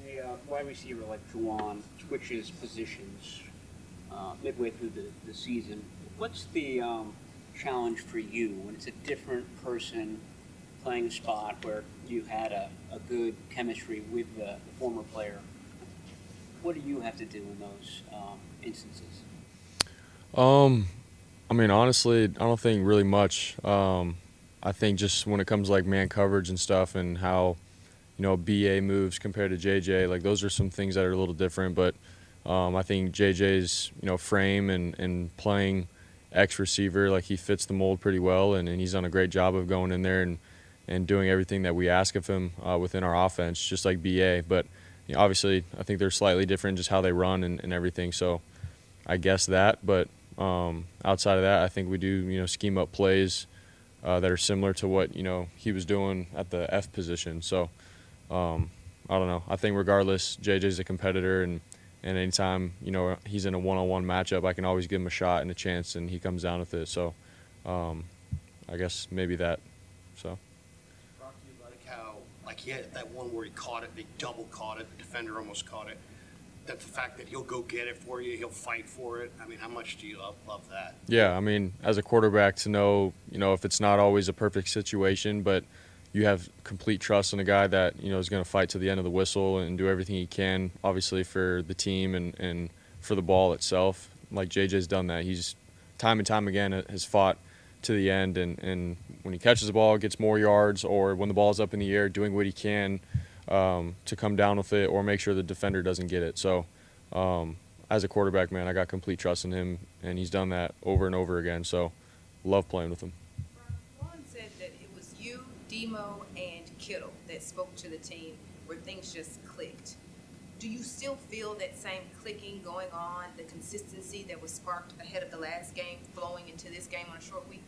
When a wide receiver like Juwan switches positions midway through the season, what's the challenge for you when it's a different person playing a spot where you had a good chemistry with the former player? What do you have to do in those instances? Um, I mean, honestly, I don't think really much. I think just when it comes to like man coverage and stuff and how BA moves compared to JJ, like those are some things that are a little different. But I think JJ's frame and playing X receiver, like he fits the mold pretty well, and he's done a great job of going in there and doing everything that we ask of him within our offense, just like BA. But obviously, I think they're slightly different, just how they run and everything. So I guess that, but outside of that, I think we do scheme up plays that are similar to what he was doing at the F position. So I don't know. I think regardless, JJ's a competitor, and anytime he's in a one-on-one matchup, I can always give him a shot and a chance, and he comes down with it. So I guess maybe that. So. Brock, do you like how he had that one where he caught it, they double caught it, the defender almost caught it. That the fact that he'll go get it for you, he'll fight for it. I mean, how much do you love that? Yeah, I mean, as a quarterback, to know if it's not always a perfect situation, but you have complete trust in a guy that is going to fight to the end of the whistle and do everything he can, obviously for the team and for the ball itself. Like JJ's done that. He's time and time again has fought to the end, and when he catches the ball, gets more yards, or when the ball's up in the air, doing what he can to come down with it or make sure the defender doesn't get it. So as a quarterback, man, I got complete trust in him, and he's done that over and over again. So love playing with him. Ron said that it was you, Demo, and Kittle that spoke to the team where things just clicked. Do you still feel that same clicking going on, the consistency that was sparked ahead of the last game flowing into this game on a short week?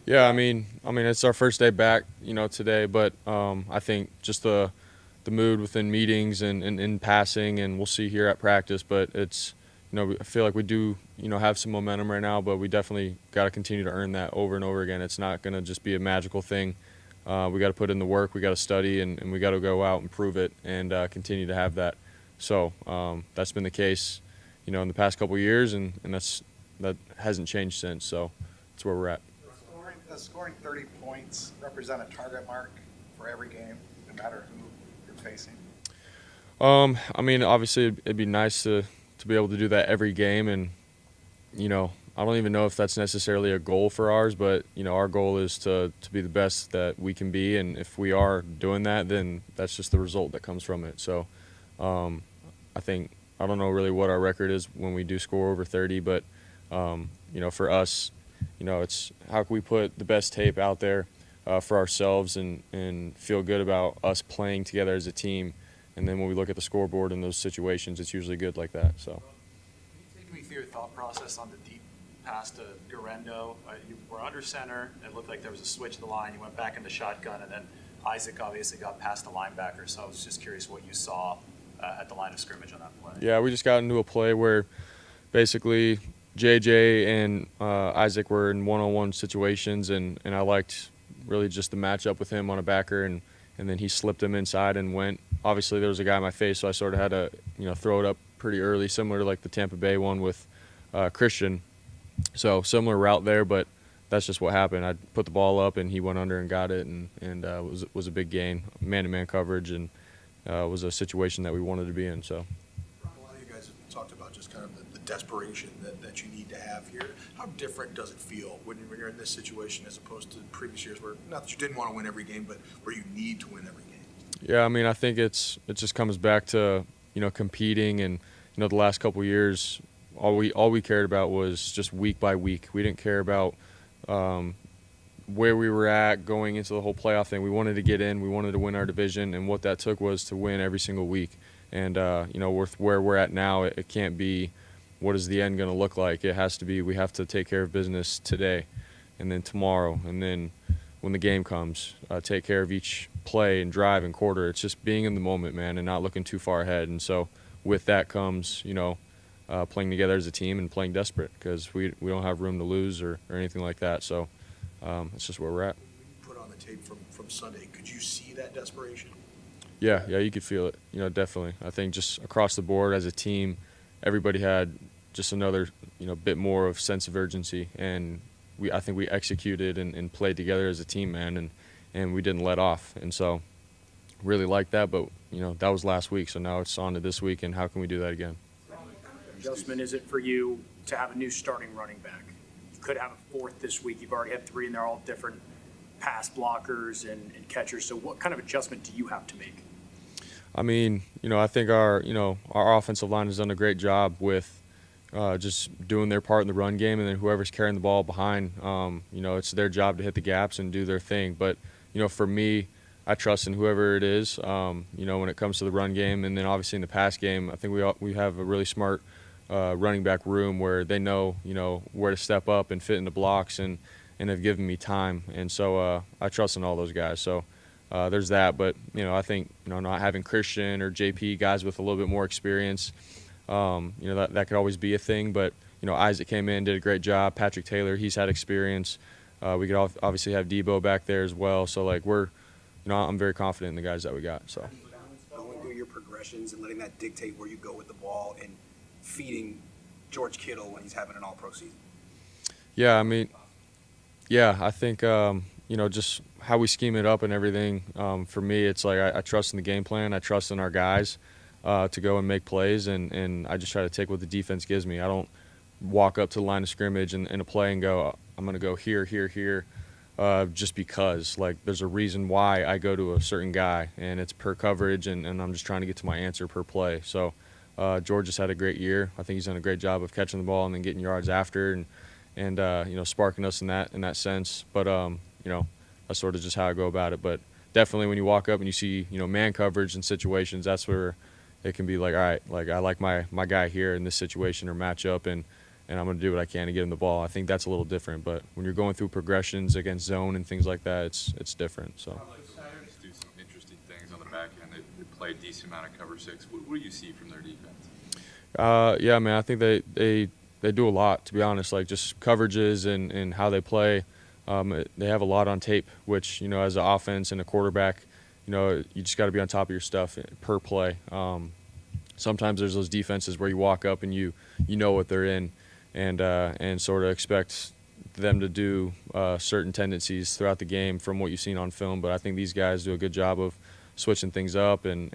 Yeah, I mean, it's our first day back, today, but I think just the mood within meetings and in passing, and we'll see here at practice. But it's, I feel like we do, have some momentum right now, but we definitely got to continue to earn that over and over again. It's not going to just be a magical thing. We got to put in the work, we got to study, and we got to go out and prove it and continue to have that. So that's been the case, in the past couple of years, and that hasn't changed since. So that's where we're at. Scoring 30 points represent a target mark for every game, no matter who you're facing? I mean, obviously, it'd be nice to be able to do that every game, and I don't even know if that's necessarily a goal for ours, but our goal is to be the best that we can be, and if we are doing that, then that's just the result that comes from it. So, I don't know really what our record is when we do score over 30, but for us, it's how can we put the best tape out there for ourselves and feel good about us playing together as a team. And then when we look at the scoreboard in those situations, it's usually good like that. So. Can you take me through your thought process on the deep pass to Garendo? You were under center. It looked like there was a switch in the line. You went back into shotgun, and then Isaac obviously got past the linebacker. So I was just curious what you saw at the line of scrimmage on that play. Yeah, we just got into a play where basically JJ and Isaac were in one-on-one situations, and I liked really just the matchup with him on a backer, and then he slipped him inside and went. Obviously, there was a guy in my face, so I sort of had to throw it up pretty early, similar to like the Tampa Bay one with Christian. So similar route there, but that's just what happened. I put the ball up, and he went under and got it, and was a big gain, man-to-man coverage, and was a situation that we wanted to be in. So. A lot of you guys have talked about just kind of the desperation that you need to have here. How different does it feel when you're in this situation as opposed to previous years where, not that you didn't want to win every game, but where you need to win every game? Yeah, I mean, I think it just comes back to, competing, and, the last couple of years, all we cared about was just week by week. We didn't care about where we were at going into the whole playoff thing. We wanted to get in, we wanted to win our division, and what that took was to win every single week. And, with where we're at now, it can't be what is the end going to look like. It has to be we have to take care of business today and then tomorrow, and then when the game comes, take care of each play and drive and quarter. It's just being in the moment, man, and not looking too far ahead. And so with that comes, playing together as a team and playing desperate because we don't have room to lose or anything like that. So that's just where we're at. When you put on the tape from Sunday, could you see that desperation? Yeah, you could feel it. Definitely. I think just across the board as a team, everybody had just another, bit more of sense of urgency, and I think we executed and played together as a team, man, and we didn't let off, and so really like that. But that was last week, so now it's on to this week, and how can we do that again? Adjustment is it for you to have a new starting running back? You could have a fourth this week. You've already had three, and they're all different pass blockers and catchers. So what kind of adjustment do you have to make? I mean, I think our offensive line has done a great job with just doing their part in the run game, and then whoever's carrying the ball behind, it's their job to hit the gaps and do their thing. But, for me, I trust in whoever it is, when it comes to the run game. And then obviously in the pass game, I think we have a really smart running back room where they know, where to step up and fit into blocks and have given me time. And so I trust in all those guys. So there's that. But, I think, not having Christian or JP, guys with a little bit more experience, that could always be a thing. But, Isaac came in, did a great job. Patrick Taylor, he's had experience. We could obviously have Deebo back there as well. So, I'm very confident in the guys that we got. So going through your progressions and letting that dictate where you go with the ball and feeding George Kittle when he's having an all-pro season. Yeah, I mean, I think, just how we scheme it up and everything, for me, it's like I trust in the game plan. I trust in our guys to go and make plays, and I just try to take what the defense gives me. I don't walk up to the line of scrimmage in a play and go, I'm going to go here, just because. There's a reason why I go to a certain guy, and it's per coverage, and I'm just trying to get to my answer per play. So George has had a great year. I think he's done a great job of catching the ball and then getting yards after and sparking us in that sense. But that's sort of just how I go about it. But definitely when you walk up and you see man coverage in situations, that's where it can be all right, I like my guy here in this situation or matchup, and I'm going to do what I can to get him the ball. I think that's a little different. But when you're going through progressions against zone and things like that, it's different. So. Do some interesting things on the back end. They play a decent amount of cover six. What do you see from their defense? Yeah, man, I think they do a lot, to be honest. Just coverages and how they play. They have a lot on tape, which as an offense and a quarterback, you just got to be on top of your stuff per play. Sometimes there's those defenses where you walk up and you know what they're in, and sort of expect them to do certain tendencies throughout the game from what you've seen on film. But I think these guys do a good job of switching things up, and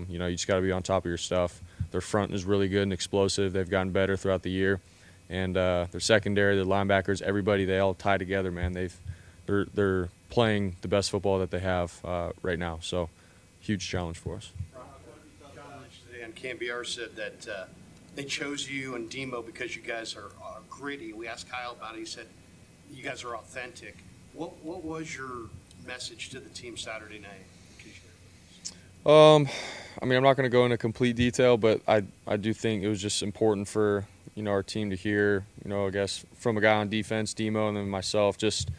you just got to be on top of your stuff. Their front is really good and explosive. They've gotten better throughout the year, and their secondary, their linebackers, everybody, they all tie together, man. They're playing the best football that they have right now. So huge challenge for us. And Cambiar said that they chose you and Deebo because you guys are gritty. We asked Kyle about it. He said you guys are authentic. What was your message to the team Saturday night? I mean, I'm not going to go into complete detail, but I do think it was just important for our team to hear, I guess from a guy on defense, Deebo, and then myself, just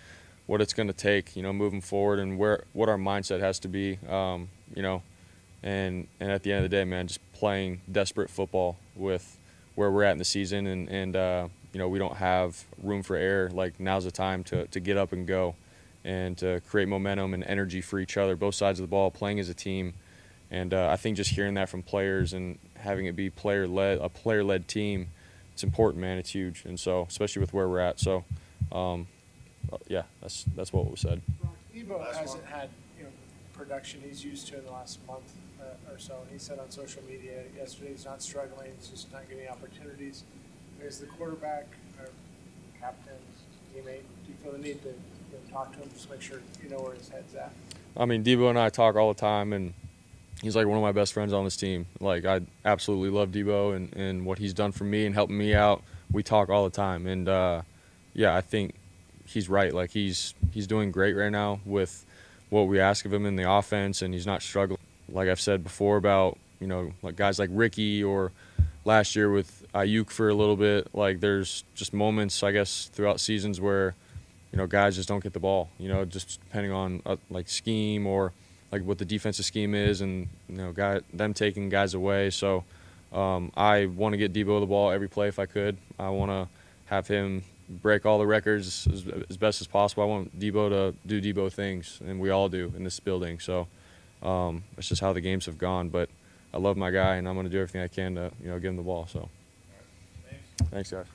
what it's going to take, moving forward, and what our mindset has to be, and at the end of the day, man, just playing desperate football with where we're at in the season, and we don't have room for error. Now's the time to get up and go, and to create momentum and energy for each other, both sides of the ball, playing as a team. And I think just hearing that from players and having it be a player-led team, it's important, man. It's huge, and so especially with where we're at. So, that's what was said. Deebo hasn't had production he's used to in the last month or so. And he said on social media yesterday he's not struggling; he's just not getting opportunities. As the quarterback, or captain, teammate, do you feel the need to talk to him, just make sure you know where his head's at? I mean, Deebo and I talk all the time, and he's one of my best friends on this team. I absolutely love Deebo and what he's done for me and helping me out. We talk all the time, and I think he's right. He's doing great right now with what we ask of him in the offense, and he's not struggling. Like I've said before about guys like Ricky, or last year with Ayuk for a little bit. There's just moments, I guess, throughout seasons where guys just don't get the ball. Just depending on scheme or what the defensive scheme is, and them taking guys away. So I want to get Deebo the ball every play if I could. I want to have him break all the records as best as possible. I want Deebo to do Deebo things, and we all do in this building. So It's just how the games have gone. But I love my guy, and I'm going to do everything I can to give him the ball. So, thanks guys.